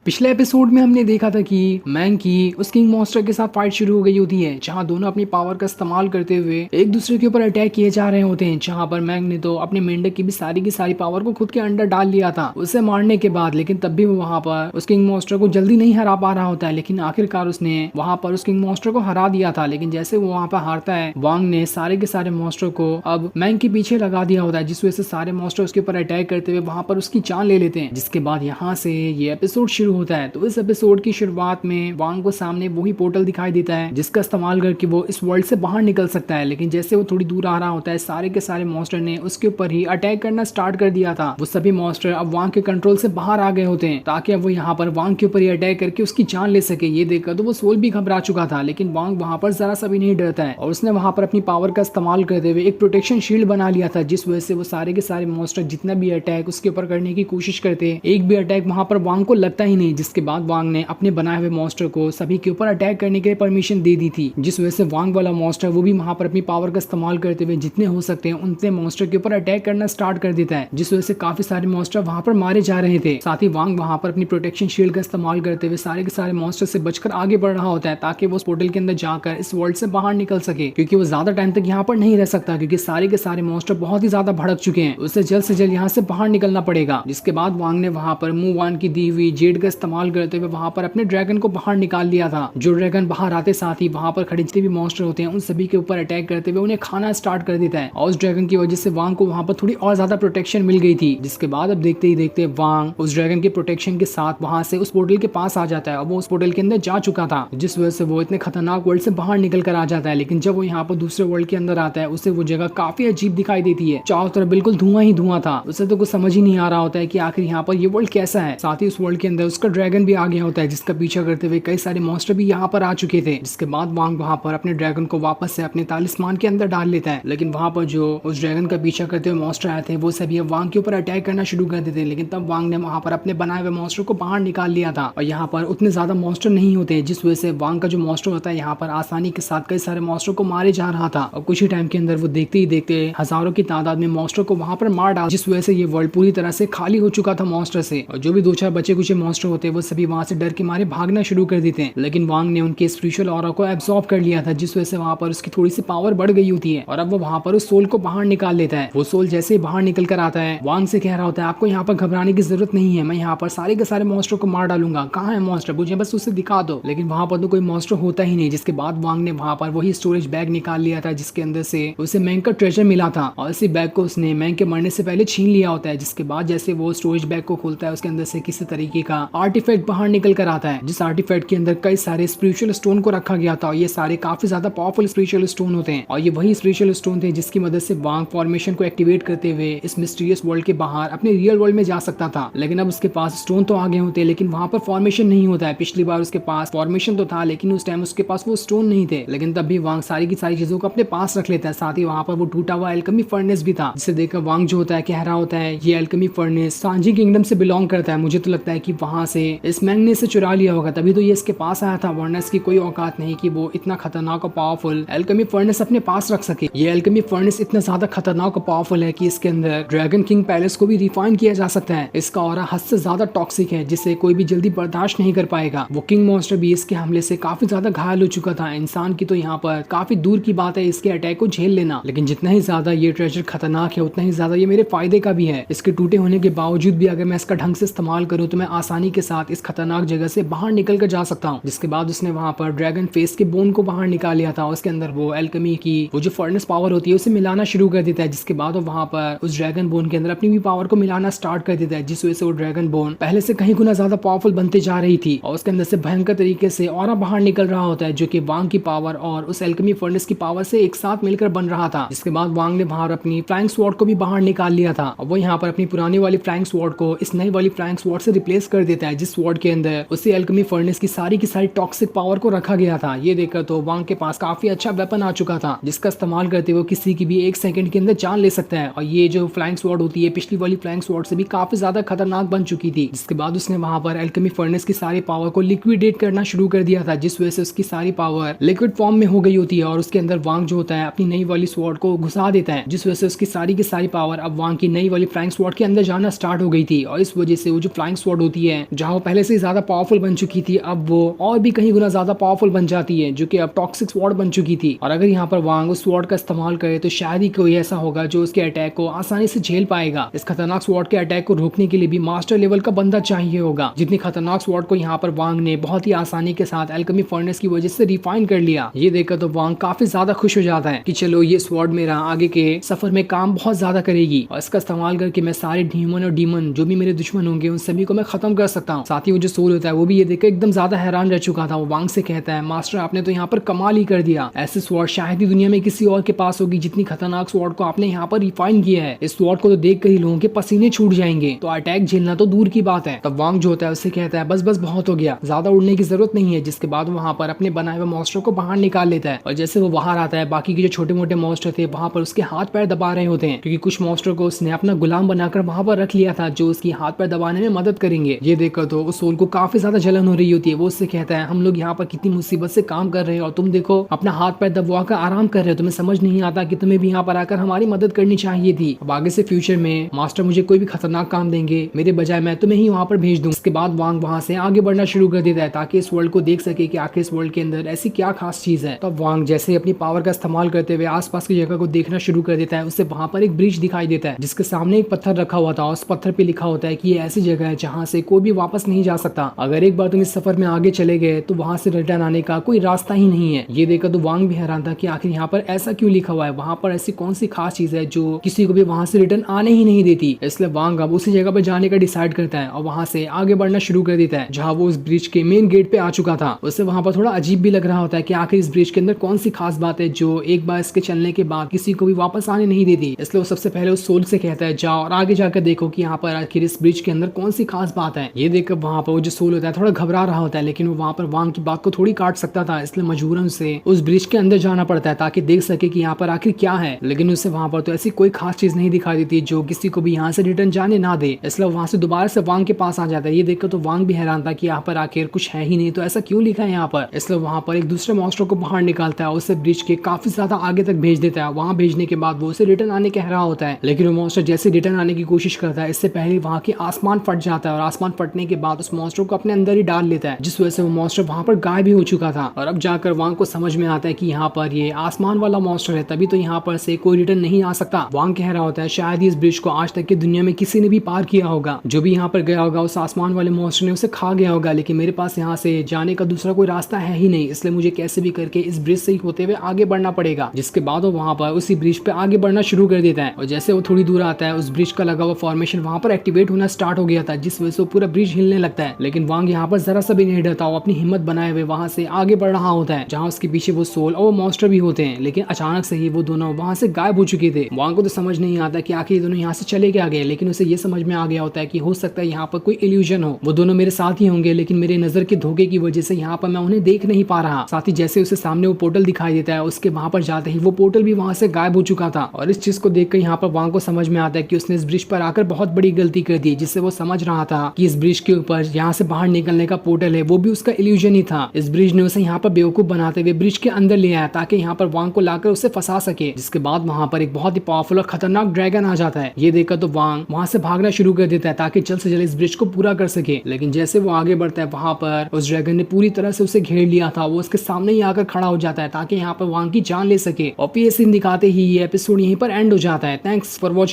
पिछले एपिसोड में हमने देखा था कि मैंग की उस किंग मॉन्स्टर के साथ फाइट शुरू हो गई होती है, जहां दोनों अपनी पावर का इस्तेमाल करते हुए एक दूसरे के ऊपर अटैक किए जा रहे होते हैं। जहां पर मैंग ने तो अपने मेंढक की सारी पावर को खुद के अंदर डाल लिया था उसे मारने के बाद, लेकिन तब भी वो वहां पर उस किंग मॉन्स्टर को जल्दी नहीं हरा पा रहा होता है। लेकिन आखिरकार उसने वहां पर उस किंग मॉन्स्टर को हरा दिया था। लेकिन जैसे वो वहां पर हारता है, वांग ने सारे के सारे मॉन्स्टर को अब मैंग के पीछे लगा दिया होता है, जिस वजह से सारे मॉन्स्टर उसके ऊपर अटैक करते हुए वहां पर उसकी जान ले लेते हैं। जिसके बाद यहाँ से ये एपिसोड शुरू होता है। तो इस एपिसोड की शुरुआत में वांग को सामने वही पोर्टल दिखाई देता है जिसका इस्तेमाल करके वो इस वर्ल्ड से बाहर निकल सकता है। लेकिन जैसे वो थोड़ी दूर आ रहा होता है, सारे के सारे मॉन्स्टर ने उसके ऊपर ही अटैक करना स्टार्ट कर दिया था। वो सभी मॉन्स्टर अब वांग के कंट्रोल से बाहर आ गए होते हैं, ताकि अब वो यहाँ पर वांग के ऊपर ही अटैक करके उसकी जान ले सके। ये देखकर तो वो सोल भी घबरा चुका था, लेकिन वांग वहां पर जरा सा भी नहीं डरता है और उसने वहां पर अपनी पावर का इस्तेमाल करते हुए एक प्रोटेक्शन शील्ड बना लिया था, जिस वजह से वो सारे के सारे मॉन्स्टर जितना भी अटैक उसके ऊपर करने की कोशिश करते, एक भी अटैक वहां पर वांग को लगता ही नहीं। जिसके बाद वांग ने अपने बनाए हुए मॉन्स्टर को सभी के ऊपर अटैक करने के लिए परमिशन दे दी थी, जिस वजह से वांग वाला मॉन्स्टर वो भी वहां पर अपनी पावर का इस्तेमाल करते हुए जितने हो सकते हैं उतने मॉन्स्टर के ऊपर अटैक करना स्टार्ट कर देता है, जिस वजह से काफी सारे मॉन्स्टर वहां पर मारे जा रहे थे। साथ ही वांग वहां पर अपनी प्रोटेक्शन शील्ड का इस्तेमाल करते हुए सारे के सारे मॉन्स्टर से बचकर आगे बढ़ रहा होता है, ताकि वो उस पोर्टल के अंदर जाकर इस वर्ल्ड से बाहर निकल सके, क्योंकि वो ज्यादा टाइम तक यहाँ पर नहीं रह सकता, क्योंकि सारे के सारे मॉन्स्टर बहुत ही ज्यादा भड़क चुके हैं। उसे जल्द से जल्द यहाँ से बाहर निकलना पड़ेगा। जिसके बाद वांग ने वहां पर मुवान की दी हुई जेड का इस्तेमाल करते हुए वहां पर अपने ड्रैगन को बाहर निकाल लिया था। जो ड्रैगन बाहर आते साथ ही वहां पर खड़े जितने भी मॉन्स्टर होते हैं उन सभी के ऊपर अटैक करते हुए उन्हें खाना स्टार्ट कर देता है, और उस ड्रैगन की वजह से वांग को वहां पर थोड़ी और ज्यादा प्रोटेक्शन मिल गई थी। जिसके बाद अब देखते ही देखते वांग उस ड्रैगन के प्रोटेक्शन के साथ वहां से उस पोर्टल के पास आ जाता है, और वो उस पोर्टल के अंदर जा चुका था, जिस वजह से वो इतने खतरनाक वर्ल्ड से बाहर निकल कर आ जाता है। लेकिन जब वो यहाँ पर दूसरे वर्ल्ड के अंदर आता है, उसे वो जगह काफी अजीब दिखाई देती है। चारों तरफ बिल्कुल धुआं ही धुआं था। उसे तो कुछ समझ ही नहीं आ रहा होता है कि आखिर यहाँ पर ये वर्ल्ड कैसा है। साथ ही उस वर्ल्ड के अंदर उसका ड्रैगन भी आ गया होता है, जिसका पीछा करते हुए कई सारे मॉन्स्टर भी यहाँ पर आ चुके थे। जिसके बाद वांग वहां पर अपने ड्रैगन को वापस से अपने तालिस्मान के अंदर डाल लेता है। लेकिन वहां पर जो उस ड्रैगन का पीछा करते हुए मॉन्स्टर आए थे, वो सभी अब वांग के ऊपर अटैक करना शुरू कर देते। लेकिन तब वांग ने वहां पर अपने बनाए हुए मॉन्स्टर को बाहर निकाल लिया था, और यहाँ पर उतने ज्यादा मॉन्स्टर नहीं होते, जिस वजह से वांग का जो मॉन्स्टर होता है यहाँ पर आसानी के साथ कई सारे मॉन्स्टर को मारे जा रहा था। और कुछ ही टाइम के अंदर वो देखते ही देखते हजारों की तादाद में मॉन्स्टर को वहां पर मार डाला, जिस वजह से ये वर्ल्ड पूरी तरह से खाली हो चुका था मॉन्स्टर से। और जो भी दो चार बचे कुछ मॉन्स्टर होते वो सभी वहां से डर के मारे भागना शुरू कर देते हैं। लेकिन वांग ने उनके स्पिरिचुअल ऑरा को एब्सॉर्ब कर लिया था, जिस वजह से वहां पर उसकी थोड़ी सी पावर बढ़ गई होती है, और अब वो वहां पर उस सोल को बाहर निकाल लेता है। वो सोल जैसे ही बाहर निकल कर आता है, वांग से कह रहा होता है आपको यहाँ पर घबराने की जरूरत नहीं है, मैं यहाँ पर सारे के सारे मॉन्स्टर को मार डालूंगा। कहाँ है मॉन्स्टर, मुझे बस उसे दिखा दो। लेकिन वहां पर तो कोई मॉन्स्टर होता ही नहीं। जिसके बाद वांग ने वहां पर वही स्टोरेज बैग निकाल लिया था, जिसके अंदर से उसे मैंग का ट्रेजर मिला था, और इसी बैग को उसने मैंग के मरने से पहले छीन लिया होता है। जिसके बाद जैसे वो स्टोरेज बैग को खोलता है, उसके अंदर से किसी तरीके का आर्टिफैक्ट बाहर निकल कर आता है, जिस आर्टिफैक्ट के अंदर कई सारे स्पिरिचुअल स्टोन को रखा गया था। और ये सारे काफी ज्यादा पावरफुल स्पिरिचुअल स्टोन होते हैं, और ये वही स्पिरिचुअल स्टोन थे जिसकी मदद से वांग फॉर्मेशन को एक्टिवेट करते हुए इस मिस्टीरियस वर्ल्ड के बाहर अपने रियल वर्ल्ड में जा सकता था। लेकिन अब उसके पास स्टोन तो आ गए होते, लेकिन वहां पर फॉर्मेशन नहीं होता है। पिछली बार उसके पास फॉर्मेशन तो था, लेकिन उस टाइम उसके पास वो स्टोन नहीं थे। लेकिन तब भी वांग सारी की सारी चीजों को अपने पास रख लेता है। साथ ही वहां पर वो टूटा हुआ एल्केमी फर्नेस भी था, जिसे देखकर वांग जो होता है कह रहा होता है ये एल्केमी फर्नेस सांजी किंगडम से बिलोंग करता है। मुझे तो लगता है कि वहां से इस मैंग ने इसे चुरा लिया होगा, तभी तो ये इसके पास आया था, वरना इसकी कोई औकात नहीं कि वो इतना खतरनाक और पावरफुल एल्केमी फर्नेस अपने पास रख सके। ये एल्केमी फर्नेस इतना ज्यादा खतरनाक और पावरफुल है कि इसके अंदर ड्रैगन किंग पैलेस को भी रिफाइन किया जा सकता है। इसका ऑरा हद से ज्यादा टॉक्सिक है, जिसे कोई भी जल्दी बर्दाश्त नहीं कर पाएगा। वो किंग मॉन्स्टर भी इसके हमले से काफी ज्यादा घायल हो चुका था। इंसान की तो यहाँ पर काफी दूर की बात है इसके अटैक को झेल लेना, लेकिन जितना ही ज्यादा ये ट्रेजर खतरनाक है, उतना ही ज्यादा ये मेरे फायदे का भी है। इसके टूटे होने के बावजूद भी अगर मैं इसका ढंग से इस्तेमाल करूँ तो मैं आसानी के साथ इस खतरनाक जगह से बाहर निकल कर जा सकता हूँ। जिसके बाद उसने वहां पर ड्रैगन फेस के बोन को बाहर निकाल लिया था, उसके अंदर वो एल्केमी की वो जो फर्नेस पावर होती है उसे मिलाना शुरू कर देता है। जिसके बाद वो वहां पर उस ड्रैगन बोन के अंदर अपनी भी पावर को मिलाना स्टार्ट कर देता है, जिस वजह से वो ड्रैगन बोन पहले से कहीं गुना ज्यादा पावरफुल बनते जा रही थी, और उसके अंदर से भयंकर तरीके से ऑरा बाहर निकल रहा होता है, जो कि वांग की पावर और उस एल्केमी फर्नेस की पावर से एक साथ मिलकर बन रहा था। जिसके बाद वांग ने बाहर अपनी फ्लाइंग स्वॉर्ड को भी बाहर निकाल लिया था, और वो यहाँ पर अपनी पुरानी वाली फ्लाइंग स्वॉर्ड को इस नई वाली फ्लाइंग स्वॉर्ड से रिप्लेस कर देता है, जिस स्वॉर्ड के अंदर उसी एल्केमी फर्नेस की सारी टॉक्सिक पावर को रखा गया था। ये देखकर तो वांग के पास काफी अच्छा वेपन आ चुका था, जिसका इस्तेमाल करते हुए किसी की भी एक सेकंड के अंदर जान ले सकता है। और ये जो फ्लाइंग स्वॉर्ड होती है पिछली वाली फ्लाइंग स्वॉर्ड से भी काफी ज्यादा खतरनाक बन चुकी थी। जिसके बाद उसने वहां पर एल्केमी फर्नेस की सारी पावर को लिक्विडेट करना शुरू कर दिया था, जिस वजह से उसकी सारी पावर लिक्विड फॉर्म में हो गई होती है, और उसके अंदर वांग जो होता है अपनी नई वाली स्वॉर्ड को घुसा देता है, जिस वजह से उसकी सारी की सारी पावर अब वांग की नई वाली फ्लाइंग स्वॉर्ड के अंदर जाना स्टार्ट हो गई थी। और इस वजह से वो जो फ्लाइंग स्वॉर्ड होती है जहाँ वो पहले से ज्यादा पावरफुल बन चुकी थी, अब वो और भी कहीं गुना ज्यादा पावरफुल बन जाती है, जो कि अब टॉक्सिक स्वॉर्ड बन चुकी थी। और अगर यहाँ पर वांग उस स्वॉर्ड का इस्तेमाल करे तो शायद ही कोई ऐसा होगा जो उसके अटैक को आसानी से झेल पाएगा। इस खतरनाक स्वॉर्ड के अटैक को रोकने के लिए भी मास्टर लेवल का बंदा चाहिए होगा। जितनी खतरनाक स्वॉर्ड को यहाँ पर वांग ने बहुत ही आसानी के साथ एल्केमी फर्नेस की वजह से रिफाइन कर लिया। ये देखकर तो वांग काफी ज्यादा खुश हो जाता है कि चलो ये स्वॉर्ड मेरा आगे के सफर में काम बहुत ज्यादा करेगी और इसका इस्तेमाल करके मैं सारे ह्यूमन और डीमन जो भी मेरे दुश्मन होंगे उन सभी को मैं खत्म कर सकता हूँ। साथ ही वो जो सोल होता है वो भी ये देखकर एकदम ज्यादा हैरान रह चुका था। वो वांग से कहता है, मास्टर आपने तो यहाँ पर कमाल ही कर दिया। ऐसे स्वॉर्ड शायद ही दुनिया में किसी और के पास होगी जितनी खतरनाक स्वॉर्ड को आपने यहाँ पर रिफाइन किया है। इस स्वॉर्ड को तो देख कर ही लोगों के पसीने छूट जाएंगे, तो अटैक झेलना तो दूर की बात है। तब वांग जो होता है उससे कहता है, बस बस बहुत हो गया, ज्यादा उड़ने की जरूरत नहीं है। जिसके बाद वहां पर अपने बनाए हुए मॉन्स्टर को बाहर निकाल लेता है और जैसे वो बाहर आता है बाकी के जो छोटे मोटे मॉन्स्टर थे वहां पर उसके हाथ पैर दबा रहे होते हैं, क्योंकि कुछ मॉन्स्टर को उसने अपना गुलाम बनाकर वहां पर रख लिया था जो उसकी हाथ पैर दबाने में मदद करेंगे। ये देखकर तो उस सोल को काफी ज्यादा जलन हो रही होती है। वो उससे कहता है, हम लोग यहाँ पर कितनी मुसीबत से काम कर रहे हैं और तुम देखो अपना हाथ पैर दबवा कर आराम कर रहे हो। तुम्हें समझ नहीं आता कि तुम्हें भी यहाँ पर आकर हमारी मदद करनी चाहिए थी। अब आगे से फ्यूचर में मास्टर मुझे कोई भी खतरनाक काम देंगे मेरे बजाय मैं तुम्हें ही वहां पर भेज दूं। इसके बाद वांग वहां से आगे बढ़ना शुरू कर देता है ताकि इस वर्ल्ड को देख सके कि आखिर इस वर्ल्ड के अंदर ऐसी क्या खास चीज है। तब वांग जैसे अपनी पावर का इस्तेमाल करते हुए आसपास की जगह को देखना शुरू कर देता है। उससे वहां पर एक ब्रिज दिखाई देता है जिसके सामने एक पत्थर रखा हुआ था। उस पत्थर पे लिखा होता है कि ये ऐसी जगह है जहाँ से कोई भी वापस नहीं जा सकता। अगर एक बार तुम इस सफर में आगे चले गए तो वहां से रिटर्न आने का कोई रास्ता ही नहीं है। ये देखकर तो वांग भी हैरान था कि आखिर यहाँ पर ऐसा क्यों लिखा हुआ है, वहां पर ऐसी कौन सी खास चीज है जो किसी को भी वहां से रिटर्न आने ही नहीं देती। इसलिए वांग अब उसी जगह पर जाने का डिसाइड करता है और वहां से आगे बढ़ना शुरू कर देता है जहाँ वो उस ब्रिज के मेन गेट पे आ चुका था। उससे वहां पर थोड़ा अजीब भी लग रहा होता है कि आखिर इस ब्रिज के अंदर कौन सी खास बात है जो एक बार इसके चलने के बाद किसी को भी वापस आने नहीं देती। इसलिए वो सबसे पहले उस सोल से कहता है, जाओ और आगे जाकर देखो कि यहाँ पर आखिर इस ब्रिज के अंदर कौन सी खास बात है। ये देखकर वहां पर वो जो सोल होता है थोड़ा घबरा रहा होता है, लेकिन वो वहां पर वांग की बात को थोड़ी काट सकता था, इसलिए मजबूरन से उस ब्रिज के अंदर जाना पड़ता है ताकि देख सके कि यहाँ पर आखिर क्या है। लेकिन उससे वहां पर तो ऐसी कोई खास चीज नहीं दिखाई देती जो किसी को भी यहाँ से रिटर्न जाने ना दे। इसलिए वहां से दोबारा से वांग के पास आ जाता है। ये देखकर तो वांग भी हैरान था कि यहाँ पर आखिर कुछ है ही नहीं, तो ऐसा क्यों लिखा है यहाँ पर। इसलिए वहां पर एक दूसरे मॉन्स्टर को बाहर निकालता है, उसे ब्रिज के काफी ज्यादा आगे तक भेज देता है। वहां भेजने के बाद वो उसे रिटर्न आने कह रहा होता है, लेकिन वो मॉन्स्टर जैसे रिटर्न आने की कोशिश करता है इससे पहले वहां के आसमान फट जाता है और आसमान फटने के बाद उस मॉन्स्टर को अपने अंदर ही डाल लेता है, जिस वजह से वो मॉन्स्टर वहां पर गायब भी हो चुका था। और अब जाकर वांग को समझ में आता है कि यहाँ पर ये आसमान वाला मॉन्स्टर है, तभी तो यहाँ पर से कोई रिटर्न नहीं आ सकता। वांग कह रहा होता है, शायद इस ब्रिज को आज तक की दुनिया में किसी ने भी पार किया होगा। जो भी यहाँ पर गया होगा उस आसमान वाले मॉन्स्टर ने उसे खा गया होगा, लेकिन मेरे पास यहाँ से जाने का दूसरा कोई रास्ता है ही नहीं, इसलिए मुझे कैसे भी करके इस ब्रिज से ही होते हुए आगे बढ़ना पड़ेगा। जिसके बाद वो वहां पर उसी ब्रिज पे आगे बढ़ना शुरू कर देता है और जैसे वो थोड़ी दूर आता है उस ब्रिज का लगा हुआ फॉर्मेशन वहां पर एक्टिवेट होना स्टार्ट हो गया था, जिस वजह से पूरा ब्रिज हिलने लगता है। लेकिन वांग यहाँ पर जरा सा भी नहीं डरता, वो अपनी हिम्मत बनाए हुए वहां से आगे बढ़ रहा होता है जहाँ उसके पीछे वो सोल और वो मॉन्स्टर भी होते हैं। लेकिन अचानक से ही वो दोनों वहां से गायब हो चुके थे। वांग को तो समझ नहीं आता कि आखिर ये दोनों यहाँ से चले क्या गए, लेकिन उसे ये समझ में आ गया होता है कि हो सकता है यहाँ पर कोई इल्यूजन हो, वो दोनों मेरे साथ ही होंगे, लेकिन मेरे नजर के धोखे की वजह से यहाँ पर मैं उन्हें देख नहीं पा रहा। साथ ही जैसे उसे सामने वो पोर्टल दिखाई देता है, उसके वहां पर जाते ही वो पोर्टल भी वहां से गायब हो चुका था। और इस चीज को देखकर यहाँ पर वांग को समझ में आता है कि उसने इस ब्रिज पर आकर बहुत बड़ी गलती कर दी, जिससे वो समझ रहा था कि इस ब्रिज के ऊपर यहाँ से बाहर निकलने का पोर्टल है वो भी उसका इल्यूजन ही था। इस ब्रिज ने उसे यहाँ पर बेवकूफ बनाते हुए ब्रिज के अंदर ले आया ताकि यहाँ पर वांग को लाकर उसे फंसा सके। जिसके बाद वहां पर एक बहुत ही पावरफुल और खतरनाक ड्रैगन आ जाता है। ये देखकर तो वांग वहां से भागना शुरू कर देता है ताकि जल्द से जल्द इस ब्रिज को पूरा कर सके। लेकिन जैसे वो आगे बढ़ता है वहां पर उस ड्रैगन ने पूरी तरह से उसे घेर लिया था। वो उसके सामने ही आकर खड़ा हो जाता है ताकि यहाँ पर वांग की जान ले सके। और ये सीन दिखाते ही ये एपिसोड यहीं पर एंड हो जाता है। Thanks for watching.